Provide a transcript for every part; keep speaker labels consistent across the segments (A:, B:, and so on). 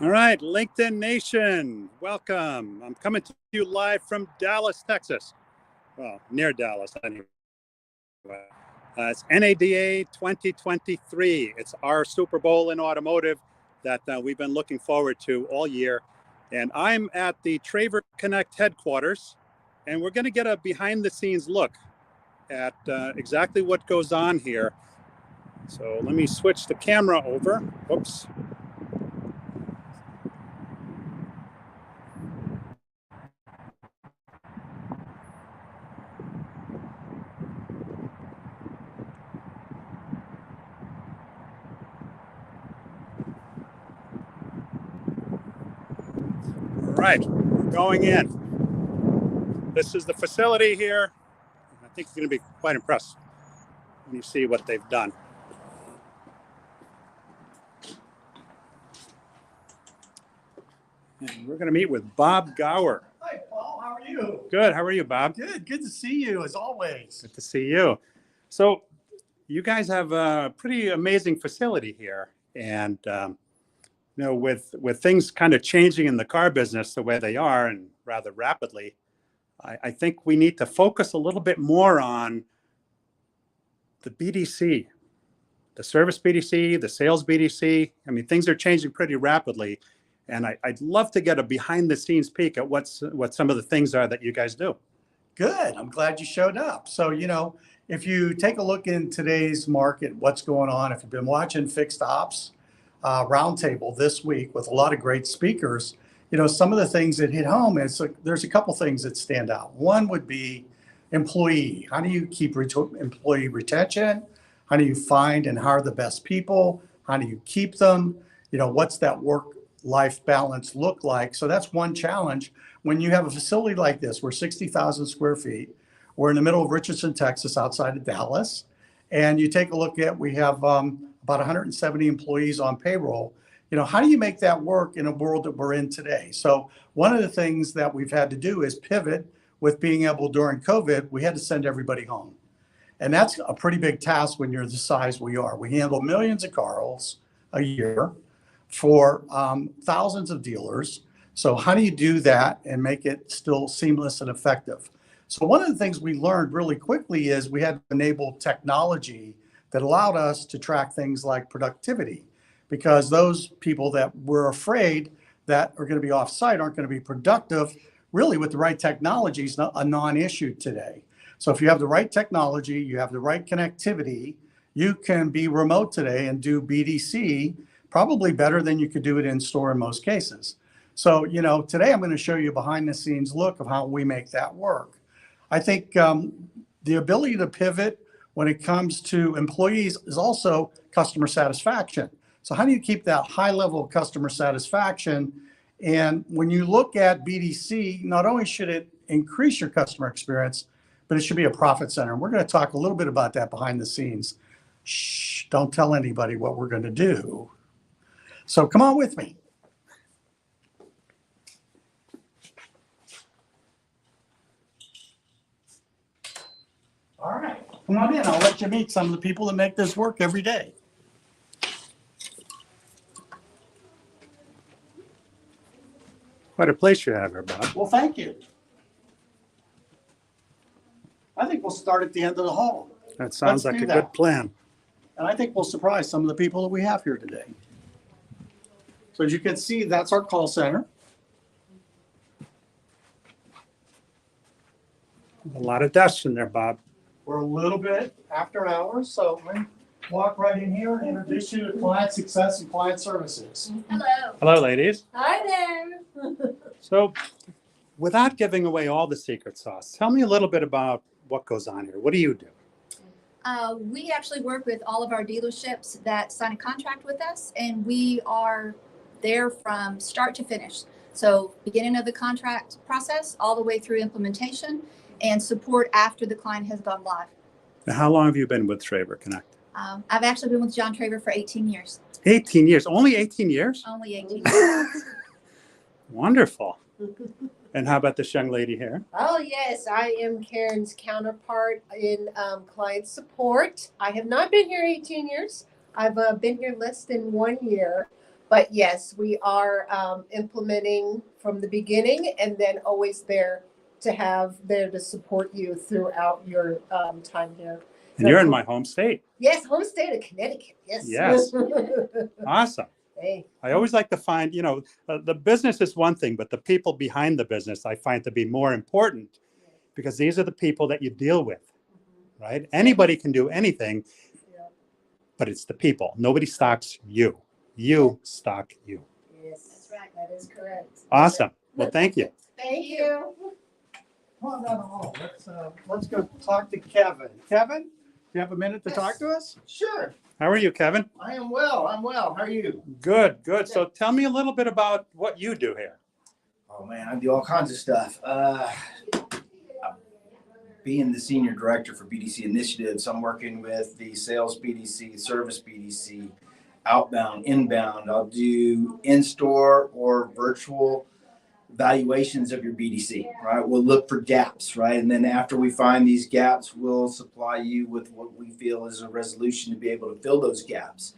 A: All right, LinkedIn Nation, welcome. I'm coming to you live from Dallas, Texas. Well, near Dallas anyway. It's NADA 2023. It's our Super Bowl in automotive that we've been looking forward to all year. And I'm at the TraverConnect headquarters, and we're going to get a behind the scenes look at exactly what goes on here. So let me switch the camera over. Oops. All right, we're going in. This is the facility here. I think you're going to be quite impressed when you see what they've done. And we're going to meet with Bob Gower.
B: Hi, Paul. How are you?
A: Good. How are you, Bob?
B: Good. Good to see you, as always.
A: Good to see you. So you guys have a pretty amazing facility here. And, with things kind of changing in the car business the way they are and rather rapidly, I think we need to focus a little bit more on the BDC, the service BDC, the sales BDC. I mean, things are changing pretty rapidly. And I'd love to get a behind the scenes peek at what some of the things are that you guys do.
B: Good. I'm glad you showed up. So, if you take a look in today's market, what's going on, if you've been watching Fixed Ops Roundtable this week with a lot of great speakers, some of the things that hit home is there's a couple things that stand out. One would be employee. How do you keep employee retention? How do you find and hire the best people? How do you keep them? What's that work-life balance look like? So that's one challenge. When you have a facility like this, we're 60,000 square feet. We're in the middle of Richardson, Texas, outside of Dallas. And you take a look at, we have about 170 employees on payroll. How do you make that work in a world that we're in today? So one of the things that we've had to do is pivot with being able, during COVID, we had to send everybody home. And that's a pretty big task when you're the size we are. We handle millions of cars a year for thousands of dealers. So how do you do that and make it still seamless and effective? So one of the things we learned really quickly is we had to enable technology that allowed us to track things like productivity, because those people that were afraid that are going to be off-site aren't going to be productive. Really, with the right technology is a non-issue today. So if you have the right technology, you have the right connectivity, you can be remote today and do BDC probably better than you could do it in store in most cases. So, today I'm going to show you a behind the scenes look of how we make that work. I think the ability to pivot when it comes to employees is also customer satisfaction. So how do you keep that high level of customer satisfaction? And when you look at BDC, not only should it increase your customer experience, but it should be a profit center. And we're going to talk a little bit about that behind the scenes. Shh, don't tell anybody what we're going to do. So come on with me. All right, come on in. I'll let you meet some of the people that make this work every day.
A: Quite a place you have here, Bob.
B: Well, thank you. I think we'll start at the end of the hall.
A: That sounds like a good plan.
B: And I think we'll surprise some of the people that we have here today. So as you can see, that's our call center.
A: A lot of desks in there, Bob.
B: We're a little bit after hours, so let me walk right in here and introduce you to client success and client services.
C: Hello.
A: Hello, ladies.
C: Hi there.
A: So without giving away all the secret sauce, tell me a little bit about what goes on here. What do you do?
C: We actually work with all of our dealerships that sign a contract with us, and we are there from start to finish. So beginning of the contract process all the way through implementation and support after the client has gone live.
A: Now, how long have you been with TraverConnect?
C: I've actually been with John Traver for 18 years.
A: 18 years. Only 18 years?
C: Only 18 years.
A: Wonderful. And how about this young lady here?
D: Oh, yes. I am Karen's counterpart in client support. I have not been here 18 years. I've been here less than 1 year, But yes, we are implementing from the beginning, and then always there to support you throughout your time here.
A: And you're in my home state.
D: Yes, home state of Connecticut. Yes.
A: Yes. Awesome.
D: Hey.
A: I always like to find, the business is one thing, but the people behind the business I find to be more important, because these are the people that you deal with, right? Anybody can do anything, but it's the people. Nobody stocks you. You stock you.
D: Yes, that's right. That is correct.
A: Awesome. Well, thank you.
D: Thank you.
B: Well, not all. Let's go talk to Kevin. Kevin, do you have a minute to talk to us?
E: Sure.
A: How are you, Kevin?
E: I am well. I'm well. How are you?
A: Good, good. So tell me a little bit about what you do here.
E: Oh man, I do all kinds of stuff. Being the senior director for BDC initiatives, I'm working with the sales BDC, service BDC, outbound, inbound. I'll do in-store or virtual valuations of your BDC, right? We'll look for gaps, right? And then after we find these gaps, we'll supply you with what we feel is a resolution to be able to fill those gaps.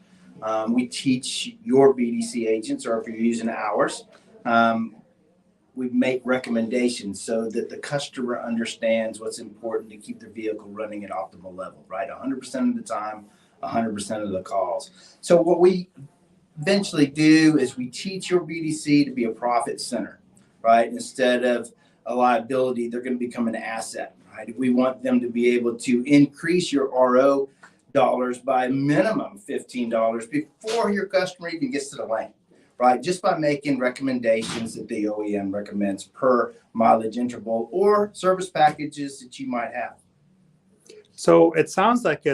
E: We teach your BDC agents, or if you're using ours, we make recommendations so that the customer understands what's important to keep their vehicle running at optimal level, right? 100% of the time, 100% of the calls. So what we eventually do is we teach your BDC to be a profit center, right? Instead of a liability, they're going to become an asset, right? We want them to be able to increase your RO dollars by a minimum $15 before your customer even gets to the lane, right? Just by making recommendations that the OEM recommends per mileage interval or service packages that you might have.
A: So it sounds like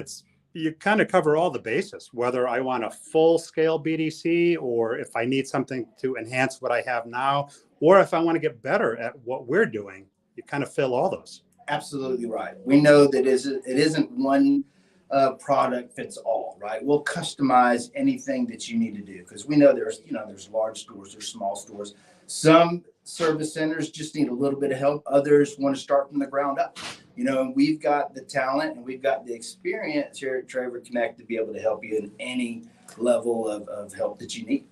A: you kind of cover all the bases, whether I want a full scale BDC, or if I need something to enhance what I have now, or if I want to get better at what we're doing. You kind of fill all those. Absolutely
E: right. We know that it isn't one product fits all, right? We'll customize anything that you need to do, because we know there's large stores, there's small stores. Some service centers just need a little bit of help. Others want to start from the ground up. And we've got the talent and we've got the experience here at TraverConnect to be able to help you in any level of help that you need.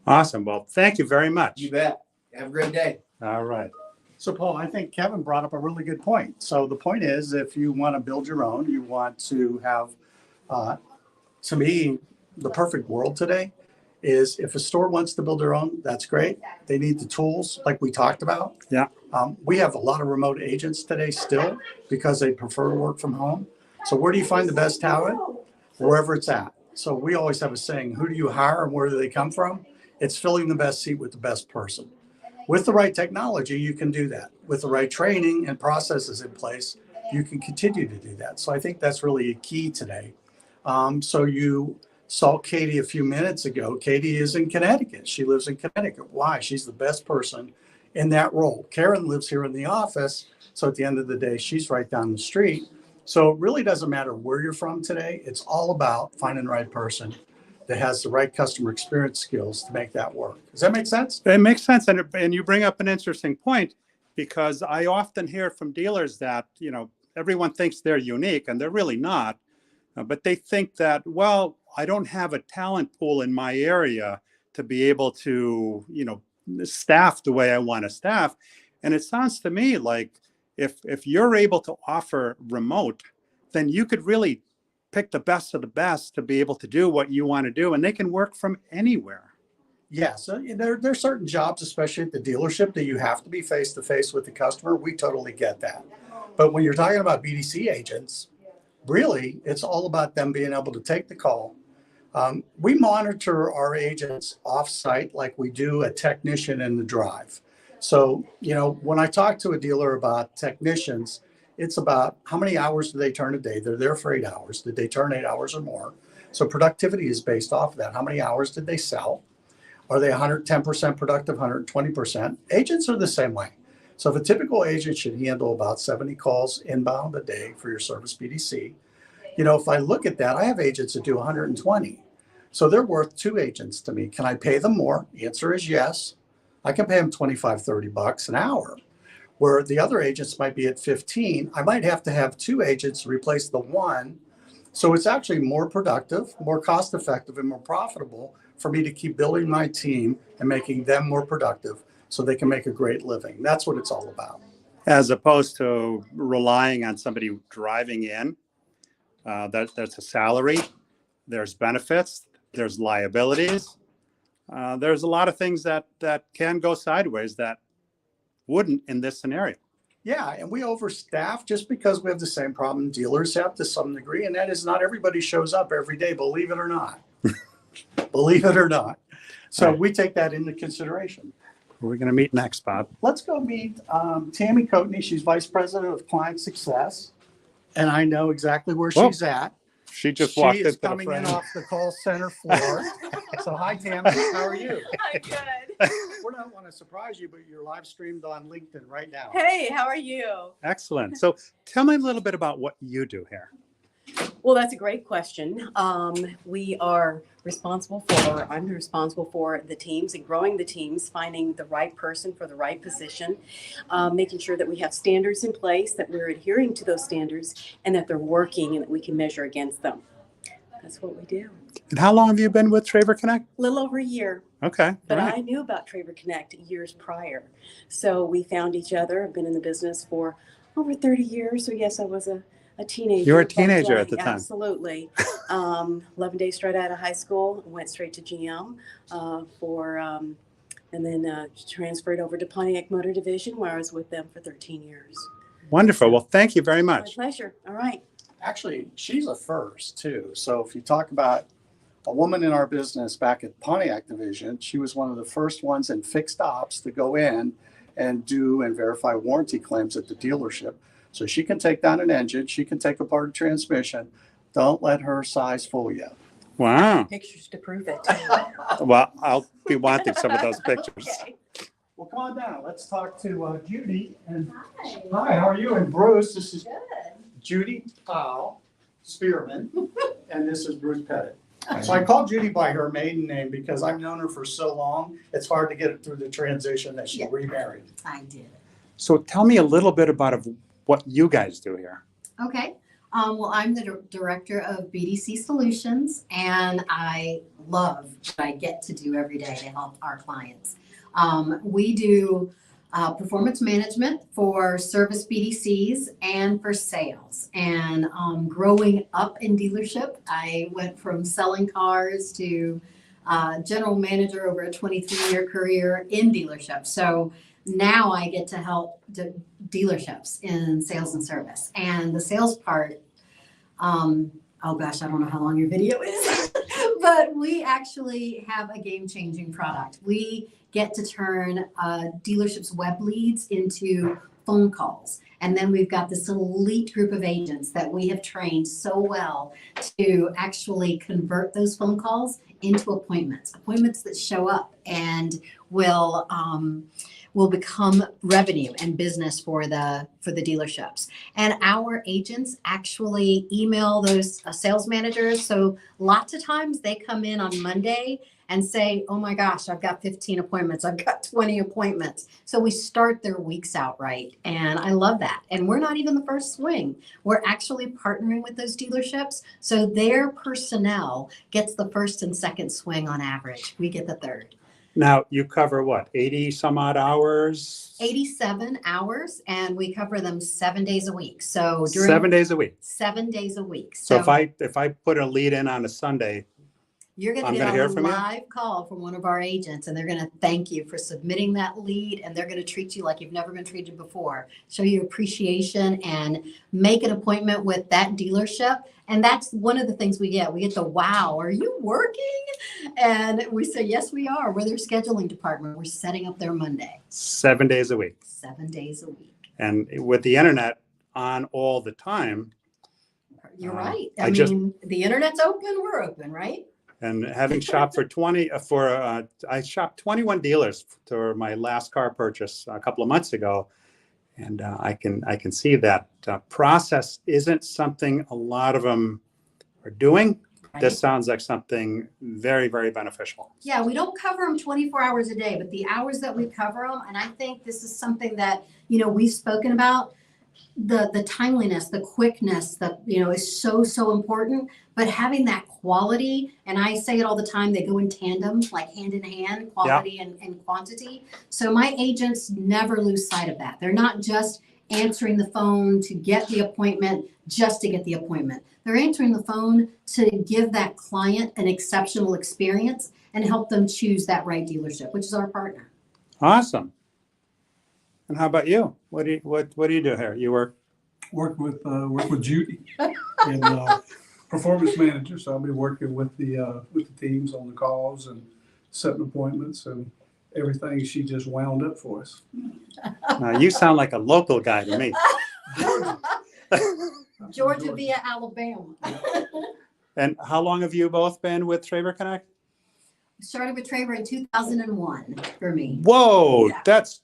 A: Awesome. Well, thank you very much.
E: You bet. Have a great day.
A: All right.
B: So, Paul, I think Kevin brought up a really good point. So the point is, if you want to build your own, you want to have, to me, the perfect world today is if a store wants to build their own, that's great. They need the tools like we talked about.
A: Yeah.
B: We have a lot of remote agents today still because they prefer to work from home. So where do you find the best talent? Wherever it's at. So we always have a saying, who do you hire and where do they come from? It's filling the best seat with the best person. With the right technology, you can do that. With the right training and processes in place, you can continue to do that. So I think that's really a key today. So you saw Katie a few minutes ago. Katie is in Connecticut. She lives in Connecticut. Why? She's the best person in that role. Karen lives here in the office. So at the end of the day, she's right down the street. So it really doesn't matter where you're from today. It's all about finding the right person that has the right customer experience skills to make that work. Does that make sense?
A: It makes sense. And you bring up an interesting point, because I often hear from dealers that, everyone thinks they're unique and they're really not. But they think that, well, I don't have a talent pool in my area to be able to, staff the way I want to staff. And it sounds to me like if you're able to offer remote, then you could really pick the best of the best to be able to do what you want to do, and they can work from anywhere.
B: Yeah, so there's certain jobs, especially at the dealership, that you have to be face-to-face with the customer. We totally get that. But when you're talking about BDC agents, really, it's all about them being able to take the call. We monitor our agents off-site like we do a technician in the drive. So, when I talk to a dealer about technicians, it's about how many hours do they turn a day? They're there for 8 hours. Did they turn 8 hours or more? So productivity is based off of that. How many hours did they sell? Are they 110% productive, 120%? Agents are the same way. So if a typical agent should handle about 70 calls inbound a day for your service BDC, if I look at that, I have agents that do 120. So they're worth 2 agents to me. Can I pay them more? The answer is yes. I can pay them $25, $30 an hour. Where the other agents might be at 15, I might have to have 2 agents replace the one. So it's actually more productive, more cost effective, and more profitable for me to keep building my team and making them more productive so they can make a great living. That's what it's all about.
A: As opposed to relying on somebody driving in. That's a salary. There's benefits. There's liabilities. There's a lot of things that can go sideways that wouldn't in this scenario.
B: Yeah, and we overstaff just because we have the same problem dealers have to some degree, and that is not everybody shows up every day, believe it or not. Believe it or not. So
A: Right.
B: we take that into consideration.
A: Who are we going to meet next, Bob?
B: Let's go meet Tammy Coatney. She's Vice President of Client Success, and I know exactly where
A: Whoa.
B: she's at.
A: She just walked
B: She is
A: into the
B: coming in
A: front.
B: off the call center floor. So hi, Tammy. How are you?
F: I'm good.
B: We don't want to surprise you, but you're live streamed on LinkedIn right now.
F: Hey, how are you?
A: Excellent. So tell me a little bit about what you do here.
F: Well, that's a great question. We are responsible for, I'm responsible for the teams and growing the teams, finding the right person for the right position, making sure that we have standards in place, that we're adhering to those standards, and that they're working and that we can measure against them. That's what we do.
A: And how long have you been with TraverConnect?
F: A little over a year,
A: Okay.
F: but
A: all right.
F: I knew about TraverConnect years prior. So we found each other. I've been in the business for over 30 years. So yes, I was a teenager.
A: You were a
F: but,
A: teenager at the time.
F: Absolutely. 11 days straight out of high school, went straight to GM and then transferred over to Pontiac Motor Division, where I was with them for 13 years.
A: Wonderful. Well, thank you very
F: My
A: much.
F: pleasure. All right.
B: Actually, she's a first too. So if you talk about a woman in our business back at Pontiac Division, she was one of the first ones in fixed ops to go in and do and verify warranty claims at the dealership. So she can take down an engine, she can take apart a transmission. Don't let her size fool you.
A: Wow.
F: Pictures to prove it.
A: Well, I'll be wanting some of those pictures.
F: Okay.
B: Well, come on down. Let's talk to Judy. And hi, how are you? And Bruce, this is Judy Powell Spearman, and this is Bruce Pettit. So I called Judy by her maiden name because I've known her for so long, it's hard to get it through the transition that she
G: Yeah.
B: remarried.
G: I did.
A: So tell me a little bit about what you guys do here.
G: Okay. Well, I'm the director of BDC Solutions, and I love what I get to do every day to help our clients. We do performance management for service BDCs and for sales. And growing up in dealership, I went from selling cars to general manager over a 23-year career in dealership. So now I get to help dealerships in sales and service. And the sales part, oh gosh, I don't know how long your video is, but we actually have a game-changing product. We get to turn dealerships' web leads into phone calls. And then we've got this elite group of agents that we have trained so well to actually convert those phone calls into appointments that show up and will become revenue and business for the dealerships. And our agents actually email those sales managers. So lots of times they come in on Monday and say, oh my gosh, I've got 15 appointments. I've got 20 appointments. So we start their weeks out right. And I love that. And we're not even the first swing. We're actually partnering with those dealerships. So their personnel gets the first and second swing on average. We get the third.
A: Now, you cover what, 80 some odd hours?
G: 87 hours, and we cover them 7 days a week. So
A: 7 days a week.
G: 7 days a week.
A: So if I put a lead in on a Sunday,
G: You're going
A: I'm
G: to
A: gonna
G: get
A: hear
G: a
A: from you?
G: live call from one of our agents, and they're going to thank you for submitting that lead, and they're going to treat you like you've never been treated before, show you appreciation, and make an appointment with that dealership. And that's one of the things we get. We get the, wow, are you working? And we say, yes, we are. We're their scheduling department. We're setting up their Monday.
A: 7 days a week.
G: 7 days a week.
A: And with the internet on all the time,
G: You're right.
A: I
G: I
A: just-
G: mean, the internet's open, we're open, right?
A: and having shopped for I shopped 21 dealers for my last car purchase a couple of months ago. And I can see that process isn't something a lot of them are doing. This sounds like something very, very beneficial.
G: Yeah, we don't cover them 24 hours a day, but the hours that we cover them, and I think this is something that, we've spoken about. the timeliness, the quickness, is so important. But having that quality, and I say it all the time, they go in tandem, like hand in hand, quality and quantity. So my agents never lose sight of that. They're not just answering the phone to get the appointment just to get the appointment. They're answering the phone to give that client an exceptional experience and help them choose that right dealership, which is our partner.
A: Awesome. And how about you? What do you do here? You work
H: work with Judy and performance manager. So I'll be working with the teams on the calls and setting appointments and everything. She just wound up for us.
A: Now, you sound like a local guy to me.
G: Georgia via Alabama.
A: And how long have you both been with TraverConnect?
G: Started with Traver in 2001 for me.
A: Whoa,
G: Yeah.
A: that's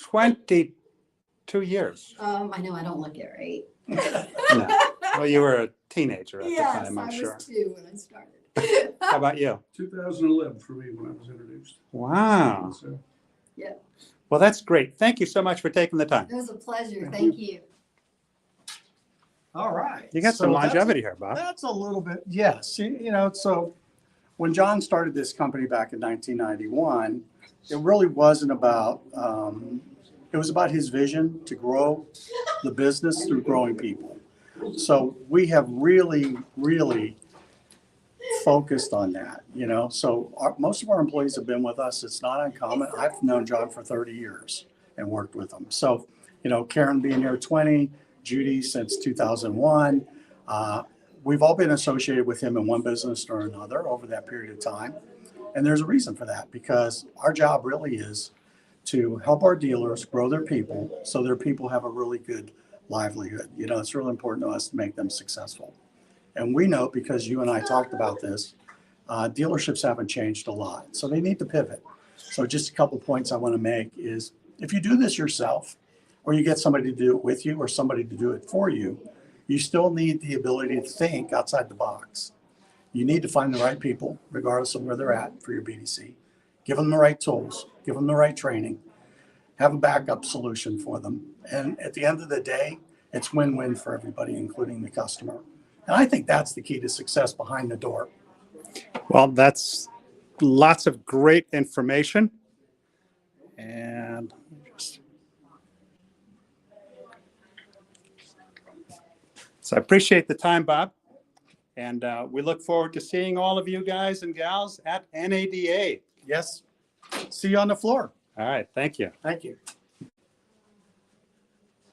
A: 22 years.
G: I know I don't look it right.
A: No. Well, you were a teenager at the time, I'm sure.
G: Yes, I was 2 when I started.
A: How about you?
H: 2011 for me when I was introduced.
A: Wow.
H: So,
A: Well, that's great. Thank you so much for taking the time.
G: It was a pleasure. Thank you.
B: All right.
A: You got some
B: So that's-
A: longevity here, Bob.
B: That's a little bit, yes. So when John started this company back in 1991, it really wasn't about, it was about his vision to grow the business through growing people. So we have really, really focused on that, So most of our employees have been with us. It's not uncommon. I've known John for 30 years and worked with him. So, Karen being here 20, Judy since 2001. We've all been associated with him in one business or another over that period of time. And there's a reason for that, because our job really is to help our dealers grow their people so their people have a really good livelihood. It's really important to us to make them successful. And we know, because you and I talked about this, dealerships haven't changed a lot. So they need to pivot. So just a couple points I want to make is, if you do this yourself, or you get somebody to do it with you or somebody to do it for you, you still need the ability to think outside the box. You need to find the right people, regardless of where they're at, for your BDC. Give them the right tools, give them the right training, have a backup solution for them. And at the end of the day, it's win-win for everybody, including the customer. And I think that's the key to success behind the door.
A: Well, that's lots of great information. And so I appreciate the time, Bob. And we look forward to seeing all of you guys and gals at NADA.
B: Yes. See you on the floor.
A: All right. Thank you.
B: Thank you.